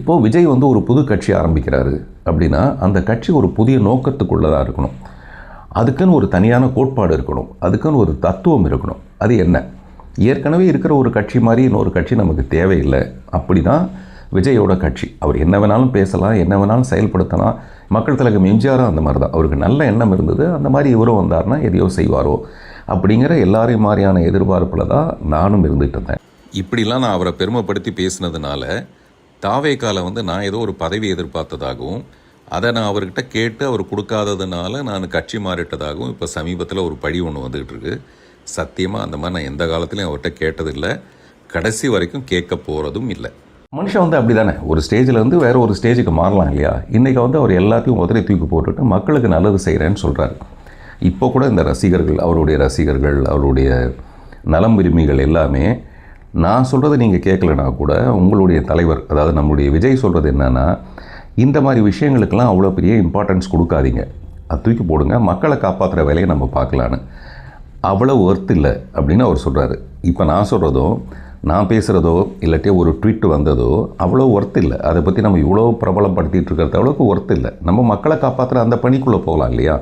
இப்போது விஜய் வந்து ஒரு புது கட்சி ஆரம்பிக்கிறாரு அப்படின்னா அந்த கட்சி ஒரு புதிய நோக்கத்துக்குள்ளதாக இருக்கணும். அதுக்குன்னு ஒரு தனியான கோட்பாடு இருக்கணும். அதுக்குன்னு ஒரு தத்துவம் இருக்கணும். அது என்ன? ஏற்கனவே இருக்கிற ஒரு கட்சி மாதிரி இன்னொரு கட்சி நமக்கு தேவையில்லை. அப்படி தான் விஜயோட கட்சி. அவர் என்ன வேணாலும் பேசலாம், என்ன வேணாலும் செயல்படுத்தலாம். மக்கள் திலகம் எம்ஜிஆரும் அந்த மாதிரி தான். அவருக்கு நல்ல எண்ணம் இருந்தது. அந்த மாதிரி இவரும் வந்தார்னா எதையோ செய்வாரோ அப்படிங்கிற எல்லாரையும் மாதிரியான எதிர்பார்ப்பில் தான் நானும் இருந்துகிட்டு இருந்தேன். இப்படிலாம் நான் அவரை பெருமைப்படுத்தி பேசினதுனால தாவேக்கால வந்து நான் ஏதோ ஒரு பதவி எதிர்பார்த்ததாகவும் அதை நான் அவர்கிட்ட கேட்டு அவர் கொடுக்காததுனால நான் கட்சி மாறிட்டதாகவும் இப்போ சமீபத்தில் ஒரு பழி ஒன்று வந்துகிட்டு இருக்கு. சத்தியமாக அந்த மாதிரி நான் எந்த காலத்துலையும் அவர்கிட்ட கேட்டதில்லை, கடைசி வரைக்கும் கேட்க போகிறதும் இல்லை. மனுஷன் வந்து அப்படி தானே, ஒரு ஸ்டேஜில் வந்து வேறு ஒரு ஸ்டேஜுக்கு மாறலாம் இல்லையா? இன்றைக்கி வந்து அவர் எல்லாத்தையும் உதறி தூக்கி போட்டுட்டு மக்களுக்கு நல்லது செய்கிறேன்னு சொல்கிறாரு. இப்போ கூட இந்த ரசிகர்கள், அவருடைய நலம் விரும்பிகள் எல்லாமே நான் சொல்கிறத நீங்கள் கேட்கலனா கூட உங்களுடைய தலைவர், அதாவது நம்மளுடைய விஜய் சொல்கிறது என்னென்னா, இந்த மாதிரி விஷயங்களுக்கெல்லாம் அவ்வளோ பெரிய இம்பார்ட்டன்ஸ் கொடுக்காதீங்க, அது தூக்கி போடுங்க, மக்களை காப்பாற்றுற வேலையை நம்ம பார்க்கலான்னு. அவ்வளோ ஒர்த் இல்லை அப்படின்னு அவர் சொல்கிறாரு. இப்போ நான் சொல்கிறதோ, நான் பேசுகிறதோ, இல்லாட்டி ஒரு ட்வீட் வந்ததோ அவ்வளோ ஒர்த் இல்லை. அதை பற்றி நம்ம இவ்வளோ பிரபலப்படுத்திகிட்டு இருக்கிறது அவ்வளோக்கு ஒர்த் இல்லை. நம்ம மக்களை காப்பாற்றுற அந்த பணிக்குள்ளே போகலாம் இல்லையா?